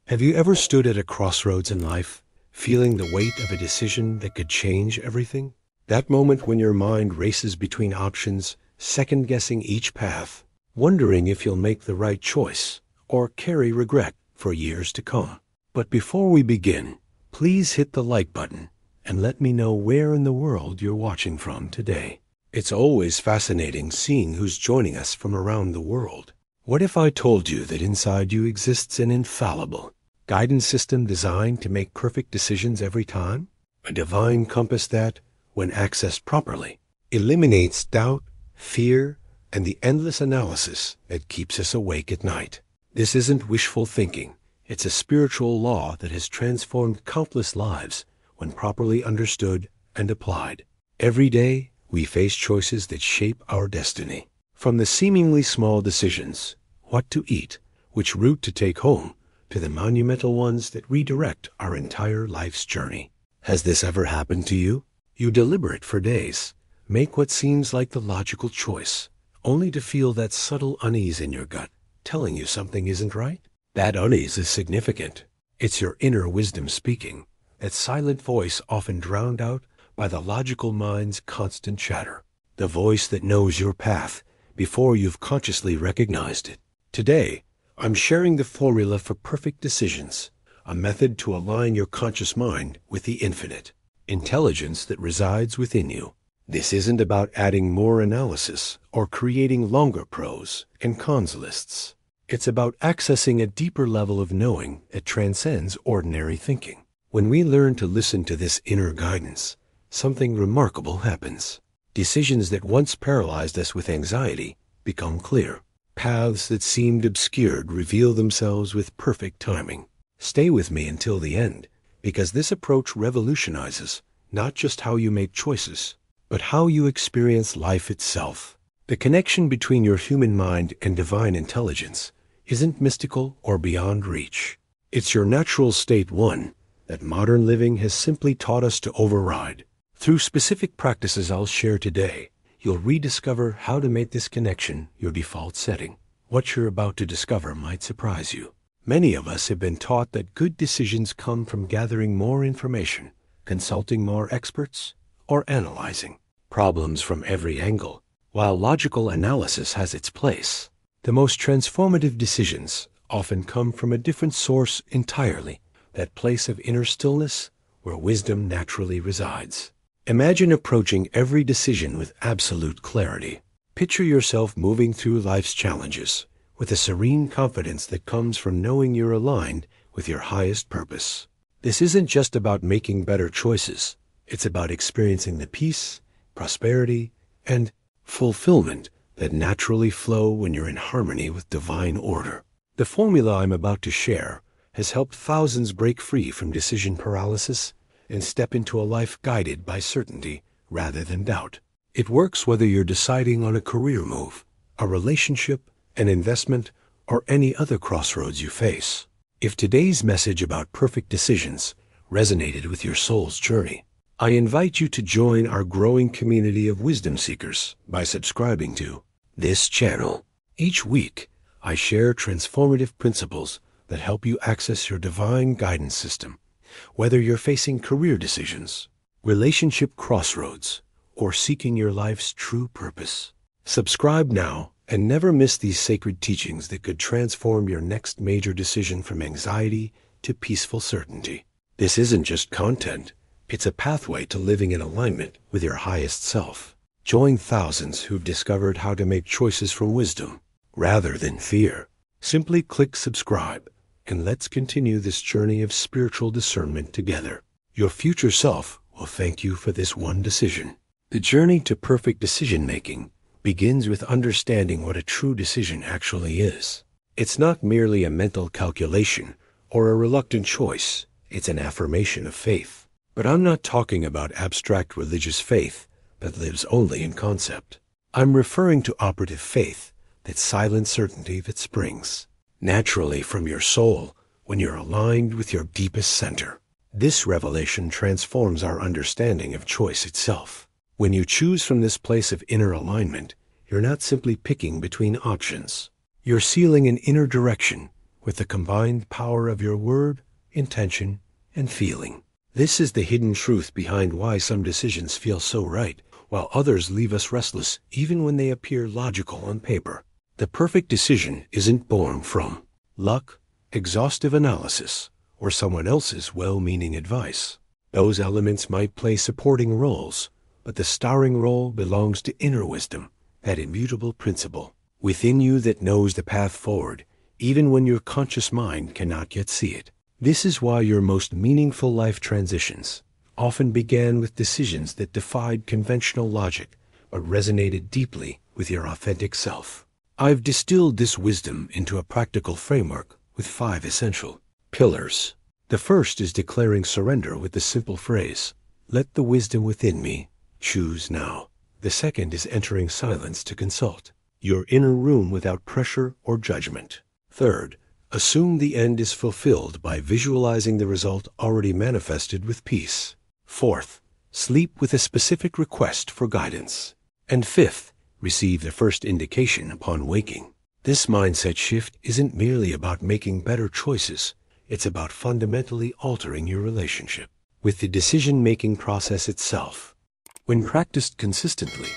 Have you ever stood at a crossroads in life, feeling the weight of a decision that could change everything? That moment when your mind races between options, second-guessing each path, wondering if you'll make the right choice or carry regret for years to come. But before we begin, please hit the like button and let me know where in the world you're watching from today. It's always fascinating seeing who's joining us from around the world. What if I told you that inside you exists an infallible guidance system designed to make perfect decisions every time? A divine compass that, when accessed properly, eliminates doubt, fear, and the endless analysis that keeps us awake at night. This isn't wishful thinking. It's a spiritual law that has transformed countless lives when properly understood and applied. Every day, we face choices that shape our destiny. From the seemingly small decisions, what to eat, which route to take home, to the monumental ones that redirect our entire life's journey. Has this ever happened to you? You deliberate for days, make what seems like the logical choice, only to feel that subtle unease in your gut, telling you something isn't right? That unease is significant. It's your inner wisdom speaking, that silent voice often drowned out by the logical mind's constant chatter, the voice that knows your path before you've consciously recognized it. Today, I'm sharing the formula for perfect decisions, a method to align your conscious mind with the infinite intelligence that resides within you. This isn't about adding more analysis or creating longer pros and cons lists. It's about accessing a deeper level of knowing that transcends ordinary thinking. When we learn to listen to this inner guidance, something remarkable happens. Decisions that once paralyzed us with anxiety become clear. Paths that seemed obscured reveal themselves with perfect timing. Stay with me until the end, because this approach revolutionizes not just how you make choices, but how you experience life itself. The connection between your human mind and divine intelligence isn't mystical or beyond reach. It's your natural state, one that modern living has simply taught us to override. Through specific practices I'll share today, you'll rediscover how to make this connection your default setting. What you're about to discover might surprise you. Many of us have been taught that good decisions come from gathering more information, consulting more experts, or analyzing problems from every angle. While logical analysis has its place, the most transformative decisions often come from a different source entirely, that place of inner stillness where wisdom naturally resides. Imagine approaching every decision with absolute clarity. Picture yourself moving through life's challenges with a serene confidence that comes from knowing you're aligned with your highest purpose. This isn't just about making better choices. It's about experiencing the peace, prosperity, and fulfillment that naturally flow when you're in harmony with divine order. The formula I'm about to share has helped thousands break free from decision paralysis and step into a life guided by certainty rather than doubt. It works whether you're deciding on a career move, a relationship, an investment, or any other crossroads you face. If today's message about perfect decisions resonated with your soul's journey, I invite you to join our growing community of wisdom seekers by subscribing to this channel. Each week, I share transformative principles that help you access your divine guidance system, whether you're facing career decisions, relationship crossroads, or seeking your life's true purpose. Subscribe now and never miss these sacred teachings that could transform your next major decision from anxiety to peaceful certainty. This isn't just content. It's a pathway to living in alignment with your highest self. Join thousands who've discovered how to make choices from wisdom rather than fear. Simply click subscribe and let's continue this journey of spiritual discernment together. Your future self will thank you for this one decision. The journey to perfect decision-making begins with understanding what a true decision actually is. It's not merely a mental calculation or a reluctant choice. It's an affirmation of faith. But I'm not talking about abstract religious faith that lives only in concept. I'm referring to operative faith, that silent certainty that springs naturally from your soul when you're aligned with your deepest center. This revelation transforms our understanding of choice itself. When you choose from this place of inner alignment, you're not simply picking between options. You're sealing an inner direction with the combined power of your word, intention, and feeling. This is the hidden truth behind why some decisions feel so right, while others leave us restless even when they appear logical on paper. The perfect decision isn't born from luck, exhaustive analysis, or someone else's well-meaning advice. Those elements might play supporting roles, but the starring role belongs to inner wisdom, that immutable principle within you that knows the path forward, even when your conscious mind cannot yet see it. This is why your most meaningful life transitions often began with decisions that defied conventional logic, but resonated deeply with your authentic self. I've distilled this wisdom into a practical framework with 5 essential pillars. The first is declaring surrender with the simple phrase, "Let the wisdom within me choose now." The second is entering silence to consult your inner room without pressure or judgment. Third, assume the end is fulfilled by visualizing the result already manifested with peace. Fourth, sleep with a specific request for guidance. And fifth, receive the first indication upon waking. This mindset shift isn't merely about making better choices. It's about fundamentally altering your relationship with the decision-making process itself. When practiced consistently,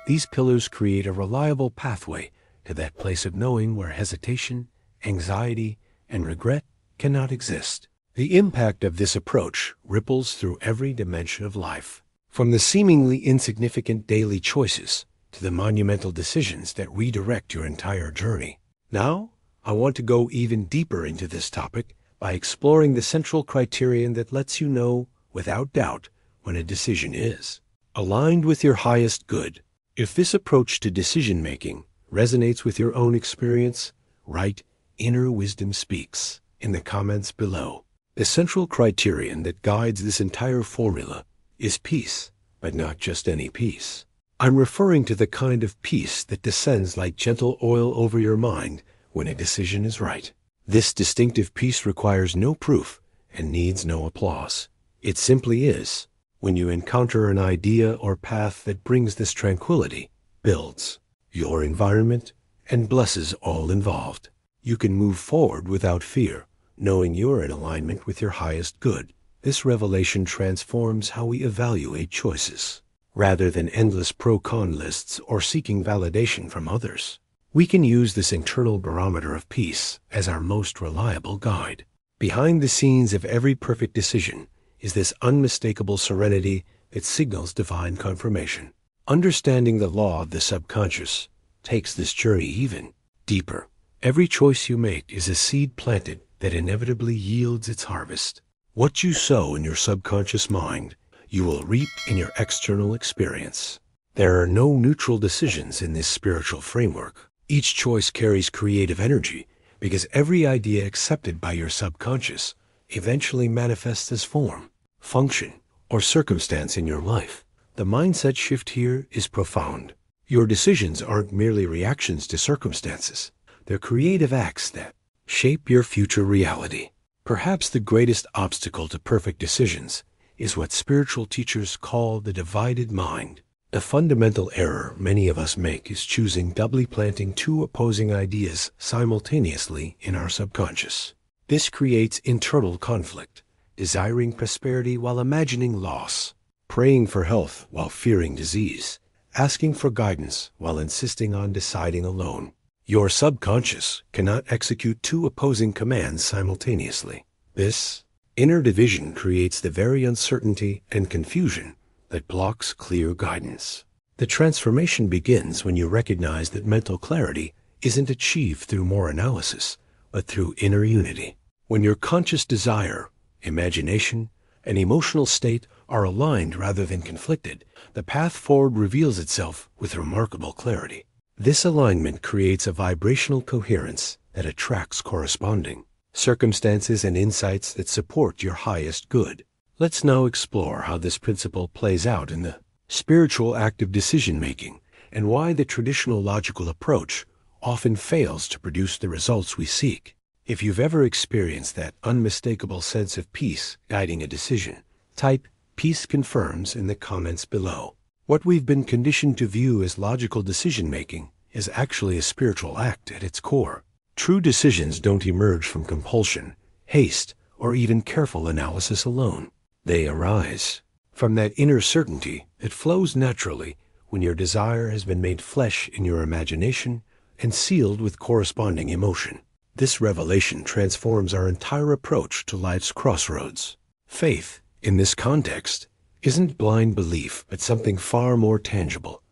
these pillars create a reliable pathway to that place of knowing where hesitation, anxiety, and regret cannot exist. The impact of this approach ripples through every dimension of life, from the seemingly insignificant daily choices to the monumental decisions that redirect your entire journey. Now, I want to go even deeper into this topic by exploring the central criterion that lets you know, without doubt, when a decision is aligned with your highest good. If this approach to decision-making resonates with your own experience, write "Inner Wisdom Speaks" in the comments below. The central criterion that guides this entire formula is peace, but not just any peace. I'm referring to the kind of peace that descends like gentle oil over your mind when a decision is right. This distinctive peace requires no proof and needs no applause. It simply is. When you encounter an idea or path that brings this tranquility, builds your environment, and blesses all involved, you can move forward without fear, knowing you're in alignment with your highest good. This revelation transforms how we evaluate choices. Rather than endless pro-con lists or seeking validation from others, we can use this internal barometer of peace as our most reliable guide. Behind the scenes of every perfect decision is this unmistakable serenity that signals divine confirmation. Understanding the law of the subconscious takes this journey even deeper. Every choice you make is a seed planted that inevitably yields its harvest. What you sow in your subconscious mind, you will reap in your external experience. There are no neutral decisions in this spiritual framework. Each choice carries creative energy because every idea accepted by your subconscious eventually manifests as form, function, or circumstance in your life. The mindset shift here is profound. Your decisions aren't merely reactions to circumstances. They're creative acts that shape your future reality. Perhaps the greatest obstacle to perfect decisions is what spiritual teachers call the divided mind. A fundamental error many of us make is choosing doubly planting 2 opposing ideas simultaneously in our subconscious. This creates internal conflict, desiring prosperity while imagining loss, praying for health while fearing disease, asking for guidance while insisting on deciding alone. Your subconscious cannot execute 2 opposing commands simultaneously. This inner division creates the very uncertainty and confusion that blocks clear guidance. The transformation begins when you recognize that mental clarity isn't achieved through more analysis, but through inner unity. When your conscious desire, imagination, and emotional state are aligned rather than conflicted, the path forward reveals itself with remarkable clarity. This alignment creates a vibrational coherence that attracts corresponding circumstances and insights that support your highest good. Let's now explore how this principle plays out in the spiritual act of decision-making and why the traditional logical approach often fails to produce the results we seek. If you've ever experienced that unmistakable sense of peace guiding a decision, type "peace confirms" in the comments below. What we've been conditioned to view as logical decision-making is actually a spiritual act at its core. True decisions don't emerge from compulsion, haste, or even careful analysis alone. They arise from that inner certainty that flows naturally when your desire has been made flesh in your imagination and sealed with corresponding emotion. This revelation transforms our entire approach to life's crossroads. Faith, in this context, isn't blind belief, but something far more tangible.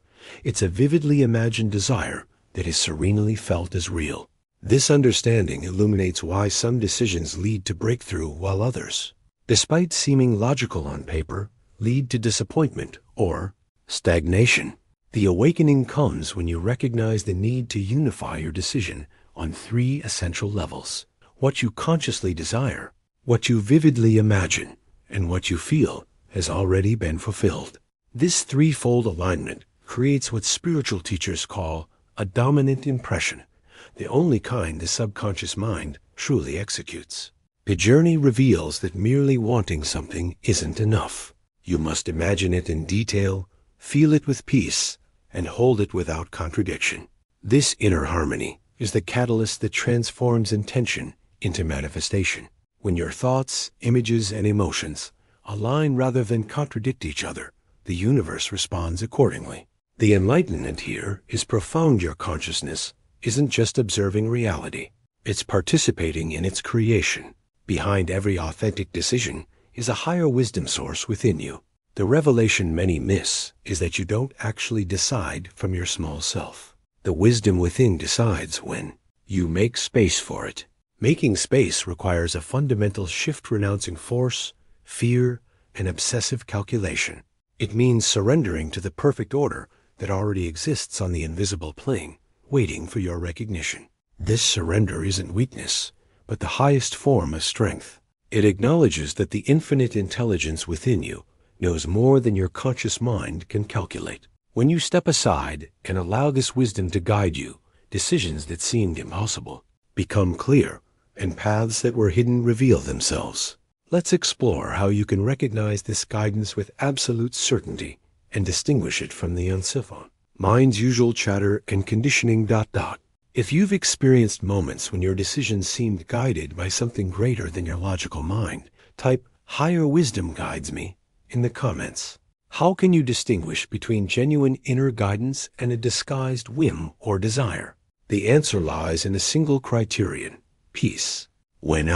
It's a vividly imagined desire that is serenely felt as real. This understanding illuminates why some decisions lead to breakthrough while others, despite seeming logical on paper, lead to disappointment or stagnation. The awakening comes when you recognize the need to unify your decision on three essential levels: what you consciously desire, what you vividly imagine, and what you feel has already been fulfilled. This threefold alignment creates what spiritual teachers call a dominant impression, the only kind the subconscious mind truly executes. The journey reveals that merely wanting something isn't enough. You must imagine it in detail, feel it with peace, and hold it without contradiction. This inner harmony is the catalyst that transforms intention into manifestation. When your thoughts, images, and emotions align rather than contradict each other, the universe responds accordingly. The enlightenment here is profound. Your consciousness isn't just observing reality, it's participating in its creation. Behind every authentic decision is a higher wisdom source within you. The revelation many miss is that you don't actually decide from your small self. The wisdom within decides when you make space for it. Making space requires a fundamental shift, renouncing force, fear, and obsessive calculation. It means surrendering to the perfect order that already exists on the invisible plane, waiting for your recognition. This surrender isn't weakness, but the highest form of strength. It acknowledges that the infinite intelligence within you knows more than your conscious mind can calculate. When you step aside and allow this wisdom to guide you, decisions that seemed impossible become clear, and paths that were hidden reveal themselves. Let's explore how you can recognize this guidance with absolute certainty and distinguish it from the unsifon. Mind's usual chatter and conditioning. If you've experienced moments when your decisions seemed guided by something greater than your logical mind, type "higher wisdom guides me" in the comments. How can you distinguish between genuine inner guidance and a disguised whim or desire? The answer lies in a single criterion: peace. When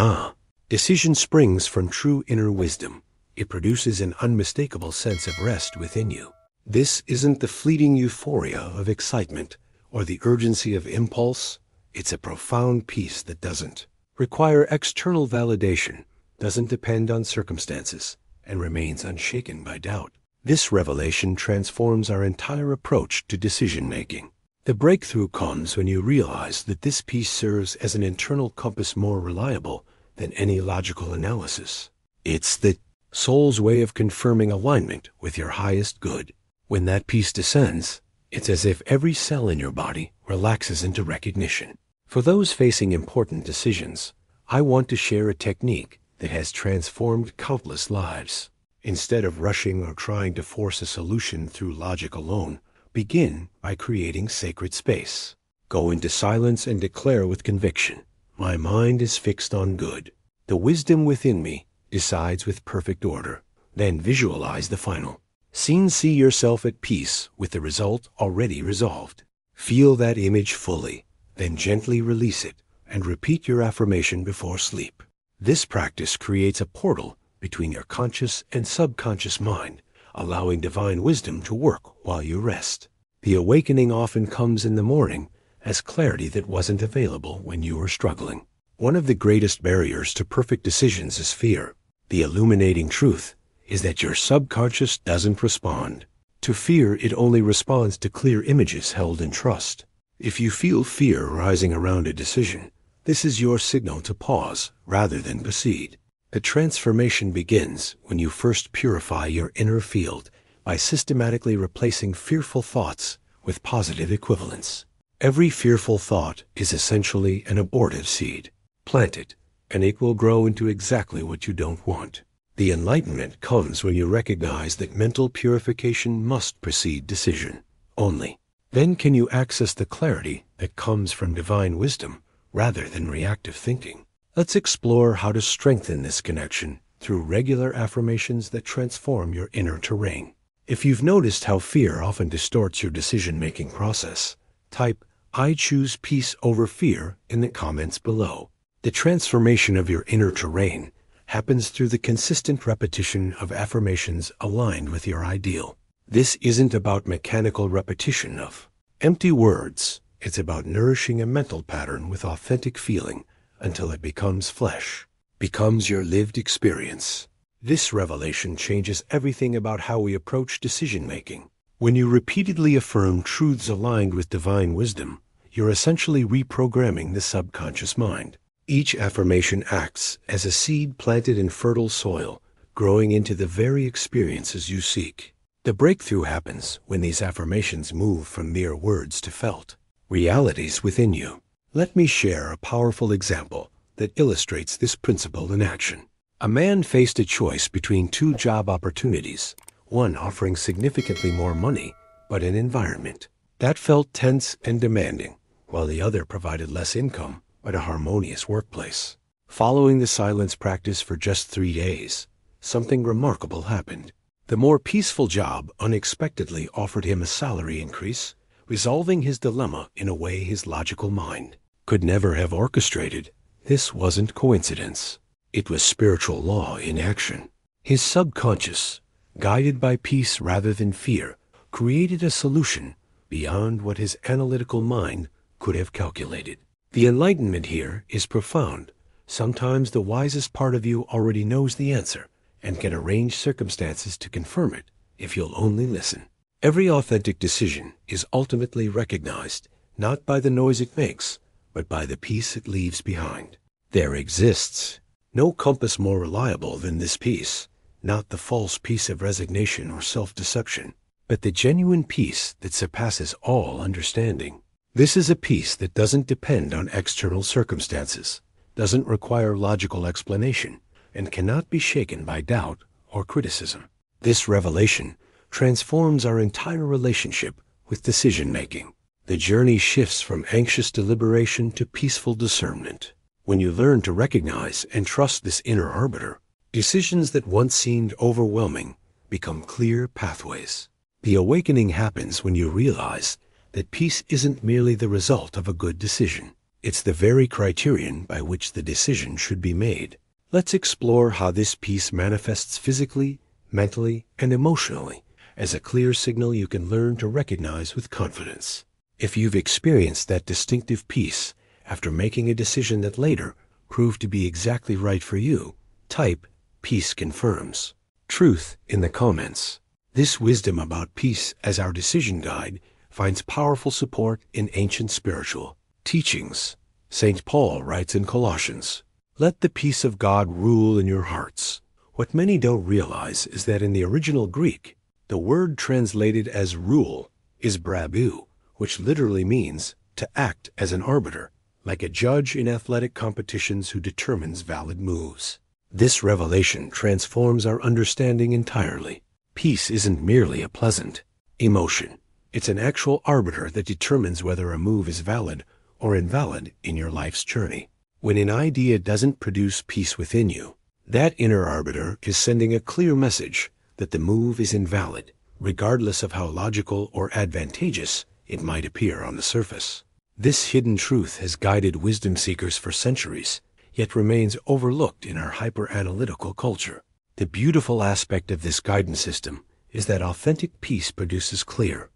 decision springs from true inner wisdom, it produces an unmistakable sense of rest within you. This isn't the fleeting euphoria of excitement or the urgency of impulse. It's a profound peace that doesn't require external validation, doesn't depend on circumstances, and remains unshaken by doubt. This revelation transforms our entire approach to decision-making. The breakthrough comes when you realize that this peace serves as an internal compass more reliable than any logical analysis. It's the soul's way of confirming alignment with your highest good. When that peace descends, it's as if every cell in your body relaxes into recognition. For those facing important decisions, I want to share a technique that has transformed countless lives. Instead of rushing or trying to force a solution through logic alone, begin by creating sacred space. Go into silence and declare with conviction, "My mind is fixed on good. The wisdom within me decides with perfect order." Then visualize the final scene. See yourself at peace with the result already resolved. Feel that image fully, then gently release it and repeat your affirmation before sleep. This practice creates a portal between your conscious and subconscious mind, allowing divine wisdom to work while you rest. The awakening often comes in the morning as clarity that wasn't available when you were struggling. One of the greatest barriers to perfect decisions is fear. The illuminating truth is that your subconscious doesn't respond to fear. It only responds to clear images held in trust. If you feel fear rising around a decision, this is your signal to pause rather than proceed. The transformation begins when you first purify your inner field by systematically replacing fearful thoughts with positive equivalents. Every fearful thought is essentially an abortive seed. Plant it, and it will grow into exactly what you don't want. The enlightenment comes when you recognize that mental purification must precede decision. Only then can you access the clarity that comes from divine wisdom rather than reactive thinking. Let's explore how to strengthen this connection through regular affirmations that transform your inner terrain. If you've noticed how fear often distorts your decision-making process, type "I choose peace over fear" in the comments below. The transformation of your inner terrain happens through the consistent repetition of affirmations aligned with your ideal. This isn't about mechanical repetition of empty words. It's about nourishing a mental pattern with authentic feeling until it becomes flesh, becomes your lived experience. This revelation changes everything about how we approach decision-making. When you repeatedly affirm truths aligned with divine wisdom, you're essentially reprogramming the subconscious mind. Each affirmation acts as a seed planted in fertile soil, growing into the very experiences you seek. The breakthrough happens when these affirmations move from mere words to felt realities within you. Let me share a powerful example that illustrates this principle in action. A man faced a choice between two job opportunities, one offering significantly more money, but an environment that felt tense and demanding, while the other provided less income, but a harmonious workplace. Following the silence practice for just 3 days, something remarkable happened. The more peaceful job unexpectedly offered him a salary increase, resolving his dilemma in a way his logical mind could never have orchestrated. This wasn't coincidence. It was spiritual law in action. His subconscious, guided by peace rather than fear, created a solution beyond what his analytical mind could have calculated. The enlightenment here is profound. Sometimes the wisest part of you already knows the answer and can arrange circumstances to confirm it if you'll only listen. Every authentic decision is ultimately recognized not by the noise it makes, but by the peace it leaves behind. There exists no compass more reliable than this peace, not the false peace of resignation or self-deception, but the genuine peace that surpasses all understanding. This is a peace that doesn't depend on external circumstances, doesn't require logical explanation, and cannot be shaken by doubt or criticism. This revelation transforms our entire relationship with decision-making. The journey shifts from anxious deliberation to peaceful discernment. When you learn to recognize and trust this inner arbiter, decisions that once seemed overwhelming become clear pathways. The awakening happens when you realize that peace isn't merely the result of a good decision. It's the very criterion by which the decision should be made. Let's explore how this peace manifests physically, mentally, and emotionally as a clear signal you can learn to recognize with confidence. If you've experienced that distinctive peace after making a decision that later proved to be exactly right for you, type "Peace confirms" truth in the comments. This wisdom about peace as our decision guide finds powerful support in ancient spiritual teachings. St. Paul writes in Colossians, "Let the peace of God rule in your hearts." What many don't realize is that in the original Greek, the word translated as rule is brabou, which literally means to act as an arbiter, like a judge in athletic competitions who determines valid moves. This revelation transforms our understanding entirely. Peace isn't merely a pleasant emotion. It's an actual arbiter that determines whether a move is valid or invalid in your life's journey. When an idea doesn't produce peace within you, that inner arbiter is sending a clear message that the move is invalid, regardless of how logical or advantageous it might appear on the surface. This hidden truth has guided wisdom seekers for centuries, yet remains overlooked in our hyper-analytical culture. The beautiful aspect of this guidance system is that authentic peace produces clear,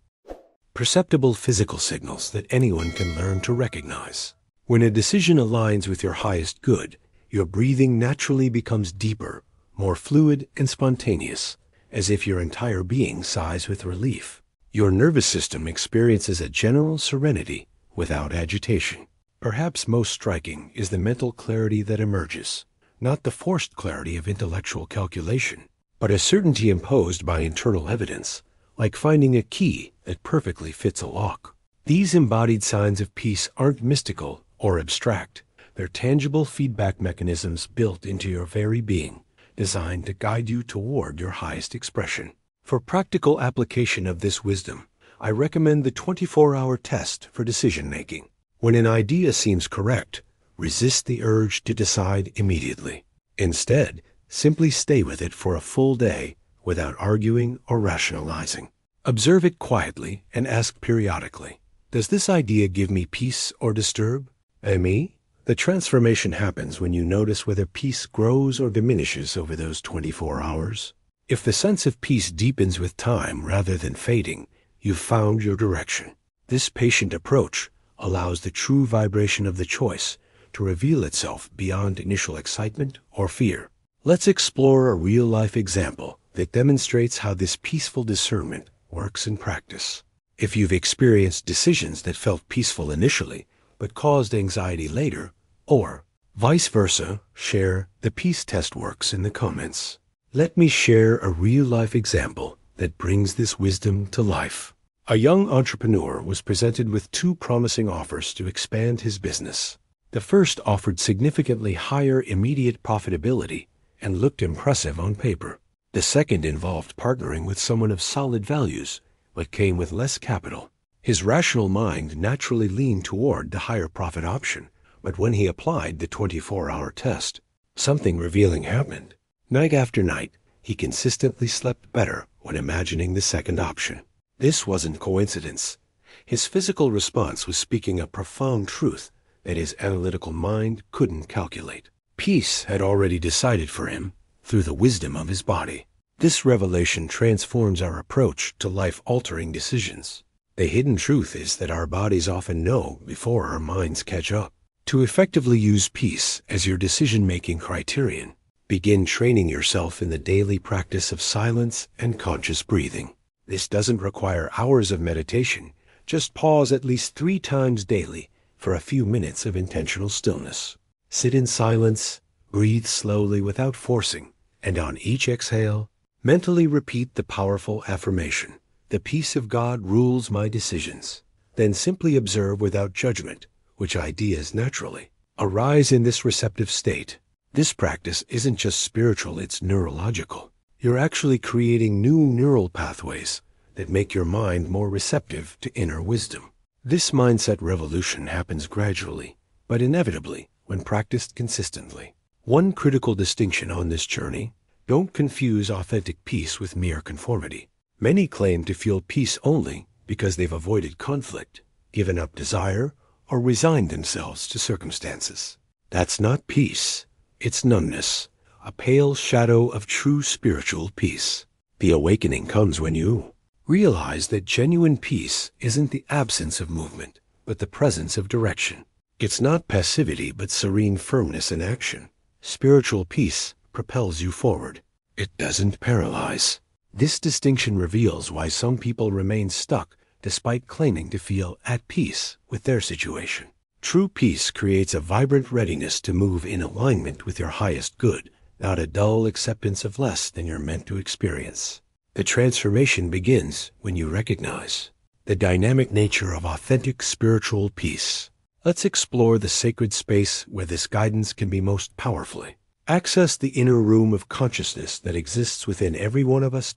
perceptible physical signals that anyone can learn to recognize. When a decision aligns with your highest good, your breathing naturally becomes deeper, more fluid and spontaneous, as if your entire being sighs with relief. Your nervous system experiences a general serenity without agitation. Perhaps most striking is the mental clarity that emerges, not the forced clarity of intellectual calculation, but a certainty imposed by internal evidence, like finding a key that perfectly fits a lock. These embodied signs of peace aren't mystical or abstract. They're tangible feedback mechanisms built into your very being, designed to guide you toward your highest expression. For practical application of this wisdom, I recommend the 24-hour test for decision-making. When an idea seems correct, Resist the urge to decide immediately. Instead, simply stay with it for a full day without arguing or rationalizing. Observe it quietly and ask periodically, does this idea give me peace or disturb? Me? The transformation happens when you notice whether peace grows or diminishes over those 24 hours. If the sense of peace deepens with time rather than fading, you've found your direction. This patient approach allows the true vibration of the choice to reveal itself beyond initial excitement or fear. Let's explore a real-life example that demonstrates how this peaceful discernment works in practice. If you've experienced decisions that felt peaceful initially but caused anxiety later, or vice versa, share the peace test works in the comments. Let me share a real-life example that brings this wisdom to life. A young entrepreneur was presented with two promising offers to expand his business. The first offered significantly higher immediate profitability and looked impressive on paper. The second involved partnering with someone of solid values, but came with less capital. His rational mind naturally leaned toward the higher profit option, but when he applied the 24-hour test, something revealing happened. Night after night, he consistently slept better when imagining the second option. This wasn't coincidence. His physical response was speaking a profound truth that his analytical mind couldn't calculate. Peace had already decided for him through the wisdom of his body. This revelation transforms our approach to life-altering decisions. The hidden truth is that our bodies often know before our minds catch up. To effectively use peace as your decision-making criterion, begin training yourself in the daily practice of silence and conscious breathing. This doesn't require hours of meditation. Just pause at least 3 times daily for a few minutes of intentional stillness. Sit in silence, breathe slowly without forcing, and on each exhale, mentally repeat the powerful affirmation, "The peace of God rules my decisions." Then simply observe without judgment which ideas naturally arise in this receptive state. This practice isn't just spiritual, it's neurological. You're actually creating new neural pathways that make your mind more receptive to inner wisdom. This mindset revolution happens gradually, but inevitably when practiced consistently. One critical distinction on this journey: don't confuse authentic peace with mere conformity. Many claim to feel peace only because they've avoided conflict, given up desire, or resigned themselves to circumstances. That's not peace. It's numbness, a pale shadow of true spiritual peace. The awakening comes when you realize that genuine peace isn't the absence of movement, but the presence of direction. It's not passivity, but serene firmness in action. Spiritual peace propels you forward. It doesn't paralyze. This distinction reveals why some people remain stuck despite claiming to feel at peace with their situation. True peace creates a vibrant readiness to move in alignment with your highest good, not a dull acceptance of less than you're meant to experience. The transformation begins when you recognize the dynamic nature of authentic spiritual peace. Let's explore the sacred space where this guidance can be most powerfully. Access the inner room of consciousness that exists within every one of us.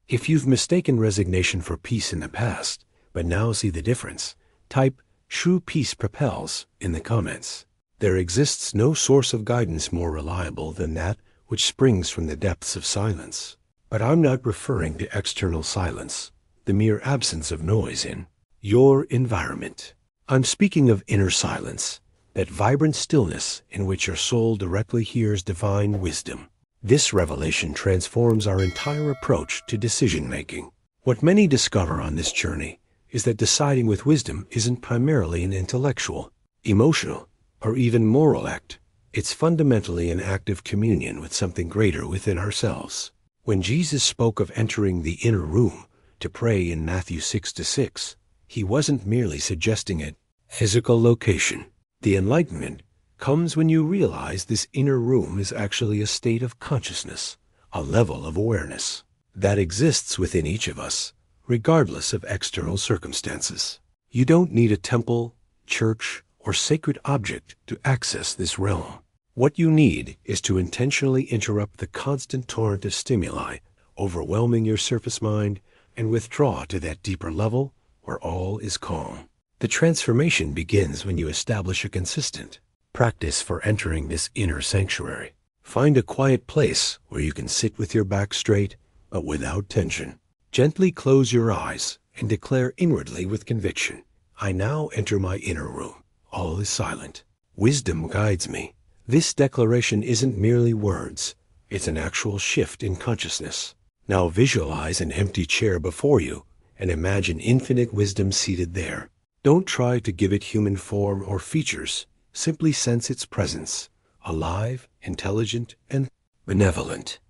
If you've mistaken resignation for peace in the past, but now see the difference, type "True Peace Propels" in the comments. There exists no source of guidance more reliable than that which springs from the depths of silence. But I'm not referring to external silence, the mere absence of noise in your environment. I'm speaking of inner silence, that vibrant stillness in which your soul directly hears divine wisdom. This revelation transforms our entire approach to decision-making. What many discover on this journey is that deciding with wisdom isn't primarily an intellectual, emotional, or even moral act. It's fundamentally an act of communion with something greater within ourselves. When Jesus spoke of entering the inner room to pray in Matthew 6-6, he wasn't merely suggesting a physical location. The enlightenment comes when you realize this inner room is actually a state of consciousness, a level of awareness that exists within each of us, regardless of external circumstances. You don't need a temple, church, or sacred object to access this realm. What you need is to intentionally interrupt the constant torrent of stimuli, overwhelming your surface mind, and withdraw to that deeper level where all is calm. The transformation begins when you establish a consistent, Practice for entering this inner sanctuary. Find a quiet place where you can sit with your back straight, but without tension. Gently close your eyes and declare inwardly with conviction, I now enter my inner room. All is silent. Wisdom guides me. This declaration isn't merely words. It's an actual shift in consciousness. Now visualize an empty chair before you and imagine infinite wisdom seated there. Don't try to give it human form or features. Simply sense its presence, alive, intelligent, and benevolent.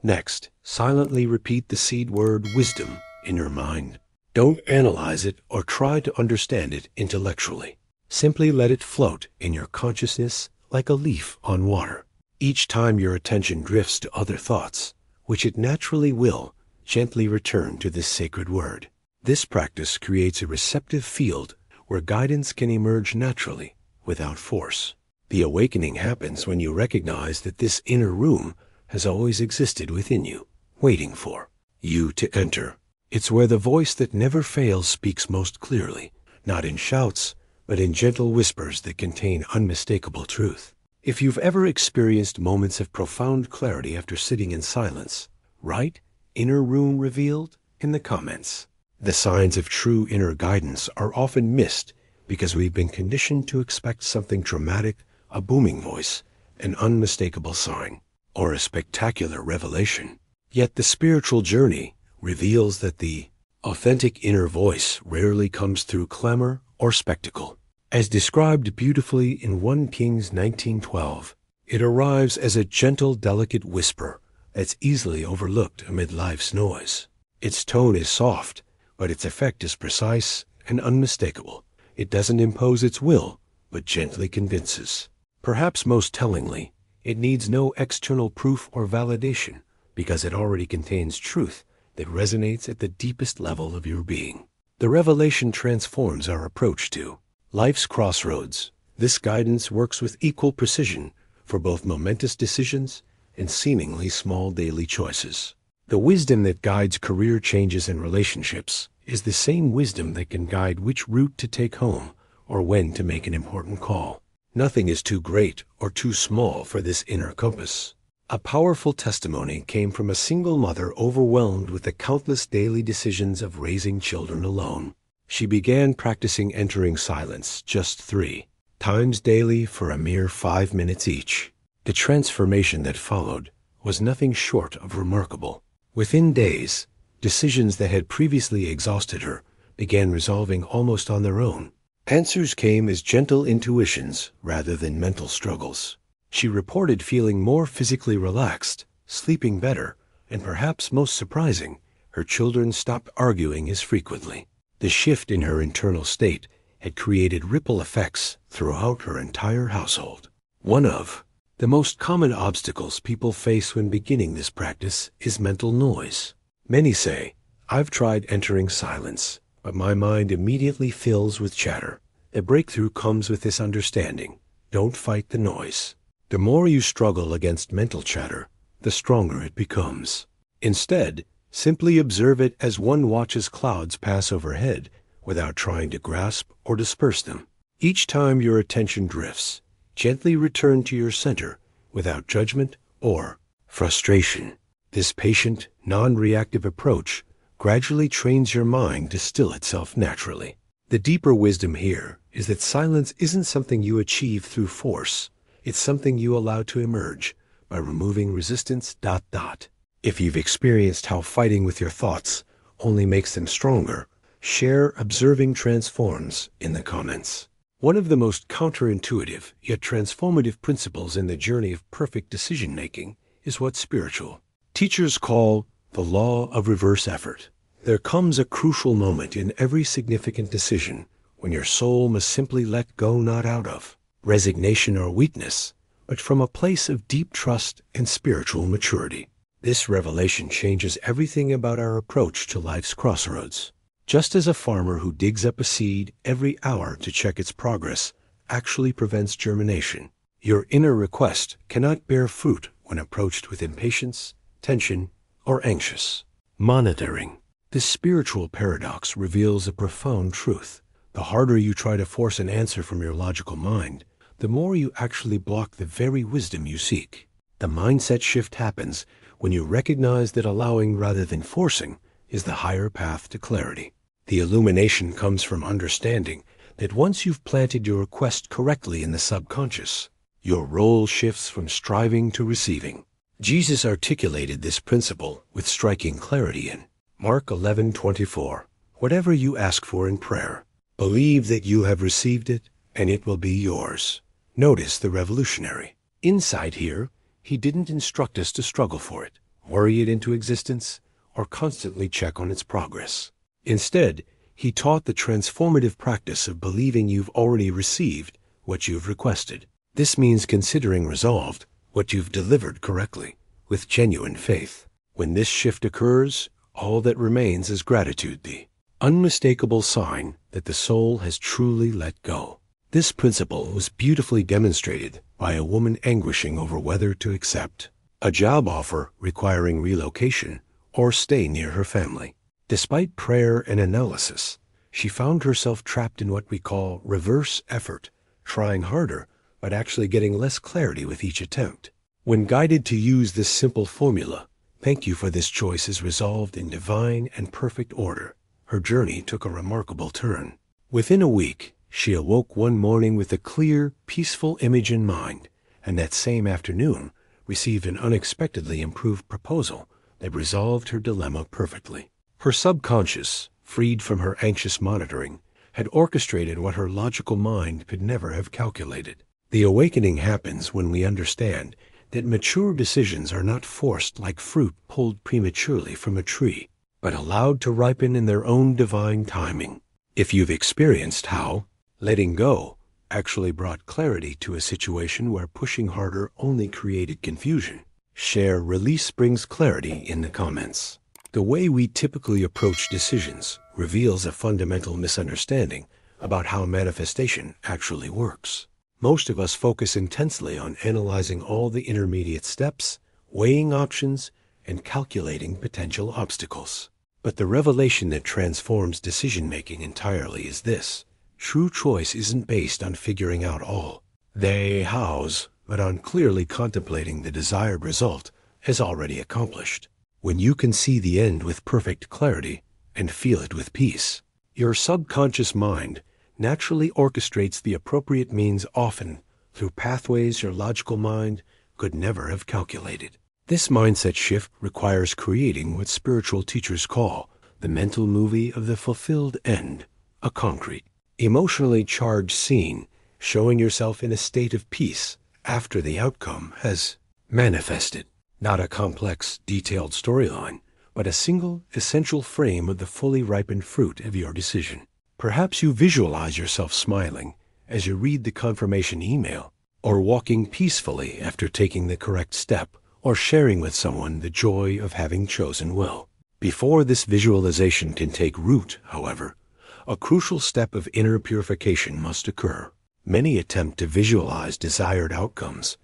Next, silently repeat the seed word wisdom in your mind. Don't analyze it or try to understand it intellectually. Simply let it float in your consciousness like a leaf on water. Each time your attention drifts to other thoughts, which it naturally will, gently return to this sacred word. This practice creates a receptive field where guidance can emerge naturally, without force. The awakening happens when you recognize that this inner room has always existed within you, waiting for you to enter. It's where the voice that never fails speaks most clearly, not in shouts, but in gentle whispers that contain unmistakable truth. If you've ever experienced moments of profound clarity after sitting in silence, write "inner room revealed" in the comments. The signs of true inner guidance are often missed because we've been conditioned to expect something dramatic, a booming voice, an unmistakable sign, or a spectacular revelation. Yet the spiritual journey reveals that the authentic inner voice rarely comes through clamor or spectacle. As described beautifully in 1 Kings 19:12, it arrives as a gentle, delicate whisper that's easily overlooked amid life's noise. Its tone is soft, but its effect is precise and unmistakable. It doesn't impose its will, but gently convinces. Perhaps most tellingly, it needs no external proof or validation because it already contains truth that resonates at the deepest level of your being. The revelation transforms our approach to life's crossroads. This guidance works with equal precision for both momentous decisions and seemingly small daily choices. The wisdom that guides career changes and relationships is the same wisdom that can guide which route to take home or when to make an important call. Nothing is too great or too small for this inner compass. A powerful testimony came from a single mother overwhelmed with the countless daily decisions of raising children alone. She began practicing entering silence just 3 times daily for a mere 5 minutes each. The transformation that followed was nothing short of remarkable. Within days, decisions that had previously exhausted her began resolving almost on their own. Answers came as gentle intuitions rather than mental struggles. She reported feeling more physically relaxed, sleeping better, and perhaps most surprising, her children stopped arguing as frequently. The shift in her internal state had created ripple effects throughout her entire household. One of the most common obstacles people face when beginning this practice is mental noise. Many say, I've tried entering silence, but my mind immediately fills with chatter. The breakthrough comes with this understanding. Don't fight the noise. The more you struggle against mental chatter, the stronger it becomes. Instead, simply observe it as one watches clouds pass overhead without trying to grasp or disperse them. Each time your attention drifts, gently return to your center without judgment or frustration. This patient, non-reactive approach gradually trains your mind to still itself naturally. The deeper wisdom here is that silence isn't something you achieve through force. It's something you allow to emerge by removing resistance. If you've experienced how fighting with your thoughts only makes them stronger, share observing transforms in the comments. One of the most counterintuitive yet transformative principles in the journey of perfect decision-making is what spiritual teachers call the law of reverse effort. There comes a crucial moment in every significant decision when your soul must simply let go, not out of resignation or weakness, but from a place of deep trust and spiritual maturity. This revelation changes everything about our approach to life's crossroads. Just as a farmer who digs up a seed every hour to check its progress actually prevents germination, your inner request cannot bear fruit when approached with impatience, tension, or anxious monitoring. This spiritual paradox reveals a profound truth. The harder you try to force an answer from your logical mind, the more you actually block the very wisdom you seek. The mindset shift happens when you recognize that allowing rather than forcing is the higher path to clarity. The illumination comes from understanding that once you've planted your request correctly in the subconscious, your role shifts from striving to receiving. Jesus articulated this principle with striking clarity in Mark 11:24. Whatever you ask for in prayer, believe that you have received it and it will be yours. Notice the revolutionary insight here. He didn't instruct us to struggle for it, worry it into existence, or constantly check on its progress. Instead, he taught the transformative practice of believing you've already received what you've requested. This means considering resolved what you've delivered correctly, with genuine faith. When this shift occurs, all that remains is gratitude, the unmistakable sign that the soul has truly let go. This principle was beautifully demonstrated by a woman anguishing over whether to accept a job offer requiring relocation or stay near her family. Despite prayer and analysis, she found herself trapped in what we call reverse effort, trying harder but actually getting less clarity with each attempt. When guided to use this simple formula, "Thank you for this choice is resolved in divine and perfect order," her journey took a remarkable turn. Within a week, she awoke one morning with a clear, peaceful image in mind, and that same afternoon received an unexpectedly improved proposal that resolved her dilemma perfectly. Her subconscious, freed from her anxious monitoring, had orchestrated what her logical mind could never have calculated. The awakening happens when we understand that mature decisions are not forced like fruit pulled prematurely from a tree, but allowed to ripen in their own divine timing. If you've experienced how letting go actually brought clarity to a situation where pushing harder only created confusion, share "Release brings clarity" in the comments. The way we typically approach decisions reveals a fundamental misunderstanding about how manifestation actually works. Most of us focus intensely on analyzing all the intermediate steps, weighing options, and calculating potential obstacles. But the revelation that transforms decision-making entirely is this: true choice isn't based on figuring out all the hows, but on clearly contemplating the desired result as already accomplished. When you can see the end with perfect clarity and feel it with peace, your subconscious mind naturally orchestrates the appropriate means, often through pathways your logical mind could never have calculated. This mindset shift requires creating what spiritual teachers call the mental movie of the fulfilled end, a concrete, emotionally charged scene showing yourself in a state of peace after the outcome has manifested. Not a complex, detailed storyline, but a single, essential frame of the fully ripened fruit of your decision. Perhaps you visualize yourself smiling as you read the confirmation email, or walking peacefully after taking the correct step, or sharing with someone the joy of having chosen well. Before this visualization can take root, however, a crucial step of inner purification must occur. Many attempt to visualize desired outcomes,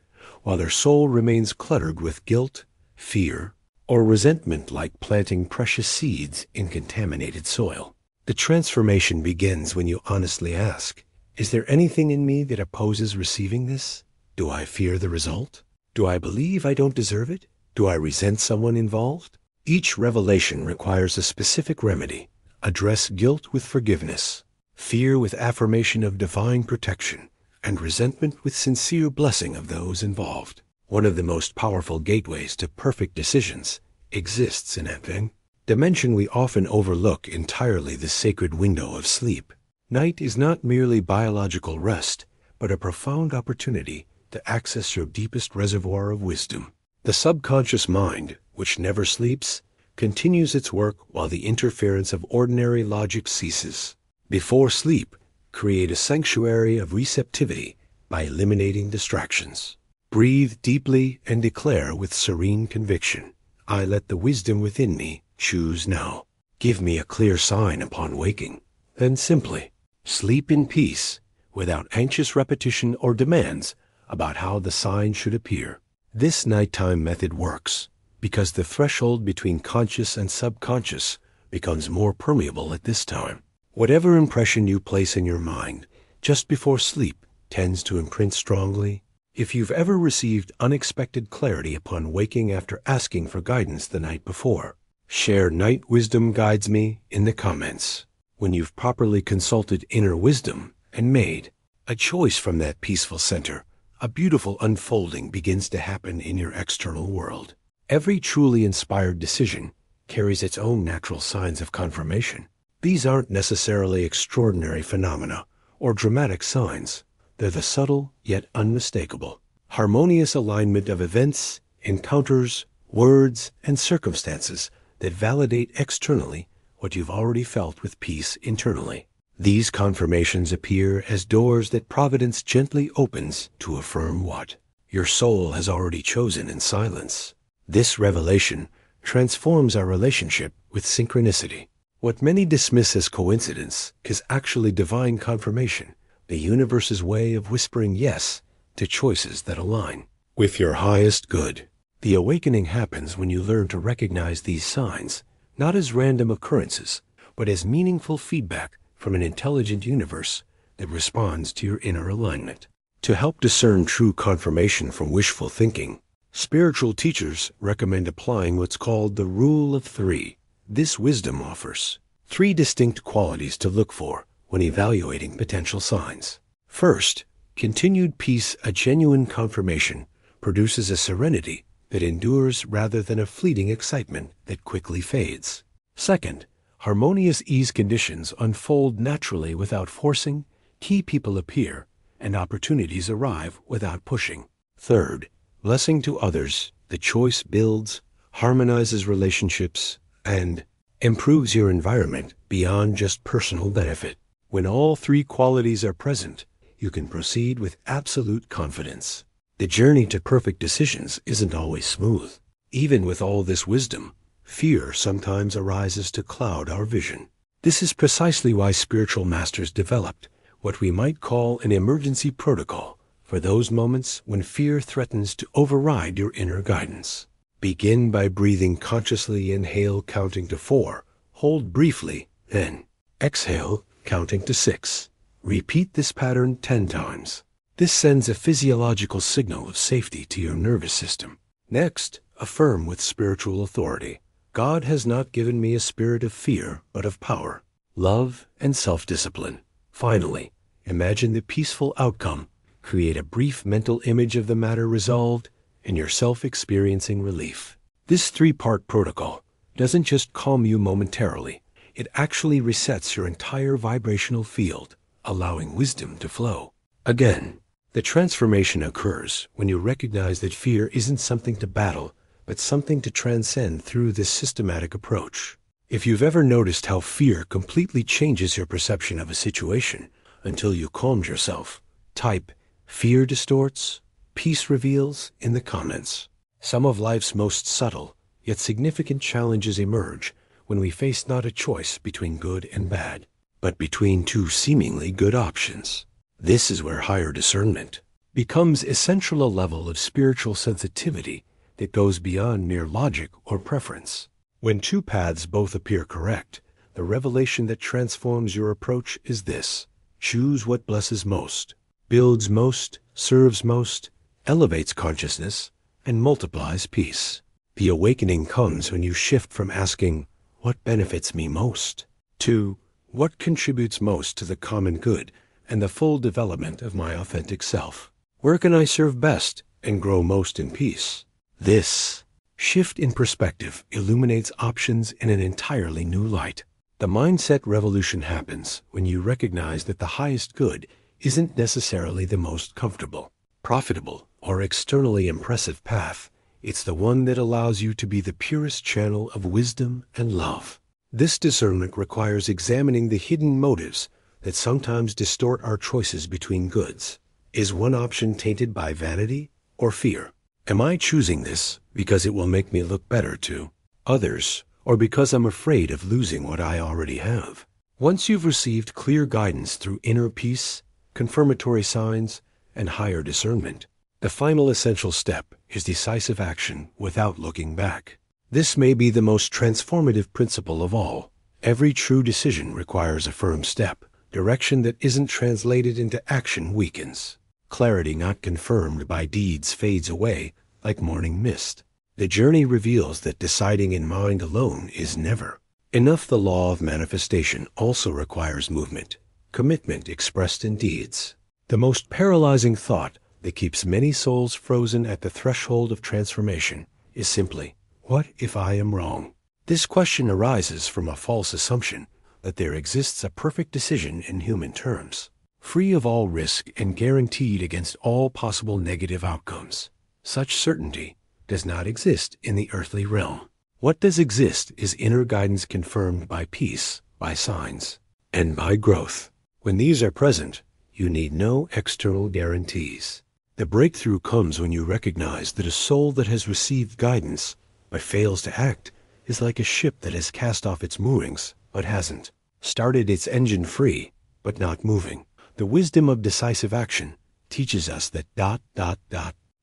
while their soul remains cluttered with guilt, fear, or resentment, like planting precious seeds in contaminated soil. The transformation begins when you honestly ask, is there anything in me that opposes receiving this? Do I fear the result? Do I believe I don't deserve it? Do I resent someone involved? Each revelation requires a specific remedy. Address guilt with forgiveness, fear with affirmation of divine protection, and resentment with sincere blessing of those involved. One of the most powerful gateways to perfect decisions exists in awaken dimension. We often overlook entirely the sacred window of sleep. Night is not merely biological rest, but a profound opportunity to access your deepest reservoir of wisdom. The subconscious mind, which never sleeps, continues its work while the interference of ordinary logic ceases. Before sleep, create a sanctuary of receptivity by eliminating distractions. Breathe deeply and declare with serene conviction, "I let the wisdom within me choose now. Give me a clear sign upon waking." Then simply sleep in peace without anxious repetition or demands about how the sign should appear. This nighttime method works because the threshold between conscious and subconscious becomes more permeable at this time. Whatever impression you place in your mind just before sleep tends to imprint strongly. If you've ever received unexpected clarity upon waking after asking for guidance the night before, share Night Wisdom Guides Me in the comments. When you've properly consulted inner wisdom and made a choice from that peaceful center, a beautiful unfolding begins to happen in your external world. Every truly inspired decision carries its own natural signs of confirmation. These aren't necessarily extraordinary phenomena or dramatic signs. They're the subtle yet unmistakable, harmonious alignment of events, encounters, words, and circumstances that validate externally what you've already felt with peace internally. These confirmations appear as doors that Providence gently opens to affirm what your soul has already chosen in silence. This revelation transforms our relationship with synchronicity. What many dismiss as coincidence is actually divine confirmation, the universe's way of whispering yes to choices that align with your highest good. The awakening happens when you learn to recognize these signs, not as random occurrences, but as meaningful feedback from an intelligent universe that responds to your inner alignment. To help discern true confirmation from wishful thinking, spiritual teachers recommend applying what's called the Rule of Three. This wisdom offers 3 distinct qualities to look for when evaluating potential signs. First, continued peace, a genuine confirmation, produces a serenity that endures rather than a fleeting excitement that quickly fades. Second, harmonious ease conditions unfold naturally without forcing, key people appear, and opportunities arrive without pushing. Third, blessing to others, the choice builds, harmonizes relationships, and improves your environment beyond just personal benefit. When all 3 qualities are present, you can proceed with absolute confidence. The journey to perfect decisions isn't always smooth. Even with all this wisdom, fear sometimes arises to cloud our vision. This is precisely why spiritual masters developed what we might call an emergency protocol for those moments when fear threatens to override your inner guidance. Begin by breathing consciously. Inhale, counting to 4. Hold briefly, then exhale, counting to 6. Repeat this pattern 10 times. This sends a physiological signal of safety to your nervous system. Next, affirm with spiritual authority. God has not given me a spirit of fear, but of power, love, and self-discipline. Finally, imagine the peaceful outcome. Create a brief mental image of the matter resolved and yourself experiencing relief. This 3-part protocol doesn't just calm you momentarily. It actually resets your entire vibrational field, allowing wisdom to flow. Again, the transformation occurs when you recognize that fear isn't something to battle, but something to transcend through this systematic approach. If you've ever noticed how fear completely changes your perception of a situation until you calmed yourself, type "fear distorts, peace reveals" in the comments. Some of life's most subtle, yet significant challenges emerge when we face not a choice between good and bad, but between 2 seemingly good options. This is where higher discernment becomes essential, a level of spiritual sensitivity that goes beyond mere logic or preference. When 2 paths both appear correct, the revelation that transforms your approach is this: choose what blesses most, builds most, serves most, elevates consciousness, and multiplies peace. The awakening comes when you shift from asking, "What benefits me most?" to "What contributes most to the common good and the full development of my authentic self? Where can I serve best and grow most in peace?" This shift in perspective illuminates options in an entirely new light. The mindset revolution happens when you recognize that the highest good isn't necessarily the most comfortable, profitable, or externally impressive path. It's the one that allows you to be the purest channel of wisdom and love. This discernment requires examining the hidden motives that sometimes distort our choices between goods. Is one option tainted by vanity or fear? Am I choosing this because it will make me look better to others, or because I'm afraid of losing what I already have? Once you've received clear guidance through inner peace, confirmatory signs, and higher discernment, the final essential step is decisive action without looking back. This may be the most transformative principle of all. Every true decision requires a firm step. Direction that isn't translated into action weakens. Clarity not confirmed by deeds fades away like morning mist. The journey reveals that deciding in mind alone is never enough. The law of manifestation also requires movement, commitment expressed in deeds. The most paralyzing thought that keeps many souls frozen at the threshold of transformation is simply, what if I am wrong? This question arises from a false assumption that there exists a perfect decision in human terms, free of all risk and guaranteed against all possible negative outcomes. Such certainty does not exist in the earthly realm. What does exist is inner guidance confirmed by peace, by signs, and by growth. When these are present, you need no external guarantees. The breakthrough comes when you recognize that a soul that has received guidance but fails to act is like a ship that has cast off its moorings but hasn't started its engine free but not moving. The wisdom of decisive action teaches us that ...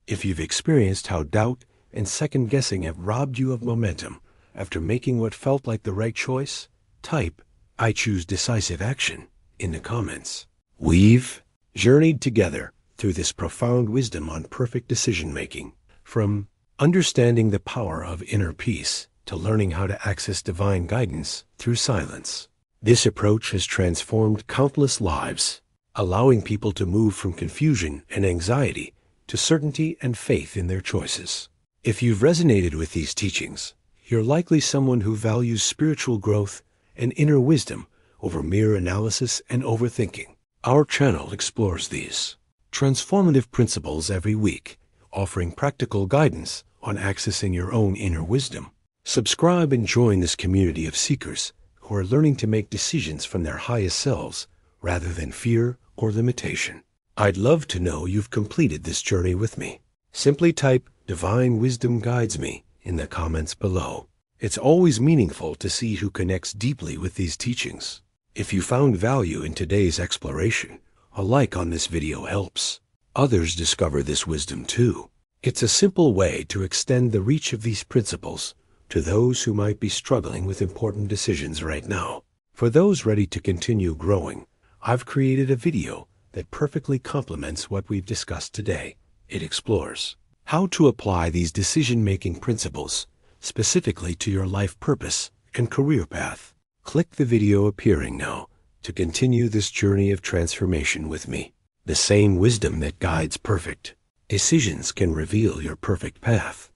If you've experienced how doubt and second guessing have robbed you of momentum after making what felt like the right choice, type "I choose decisive action" in the comments. We've journeyed together through this profound wisdom on perfect decision making, from understanding the power of inner peace to learning how to access divine guidance through silence. This approach has transformed countless lives, allowing people to move from confusion and anxiety to certainty and faith in their choices. If you've resonated with these teachings, you're likely someone who values spiritual growth and inner wisdom over mere analysis and overthinking. Our channel explores these transformative principles every week, offering practical guidance on accessing your own inner wisdom. Subscribe and join this community of seekers who are learning to make decisions from their highest selves rather than fear or limitation. I'd love to know you've completed this journey with me. Simply type "Divine Wisdom Guides Me" in the comments below. It's always meaningful to see who connects deeply with these teachings. If you found value in today's exploration, a like on this video helps others discover this wisdom too. It's a simple way to extend the reach of these principles to those who might be struggling with important decisions right now. For those ready to continue growing, I've created a video that perfectly complements what we've discussed today. It explores how to apply these decision-making principles specifically to your life purpose and career path. Click the video appearing now to continue this journey of transformation with me. The same wisdom that guides perfect decisions can reveal your perfect path.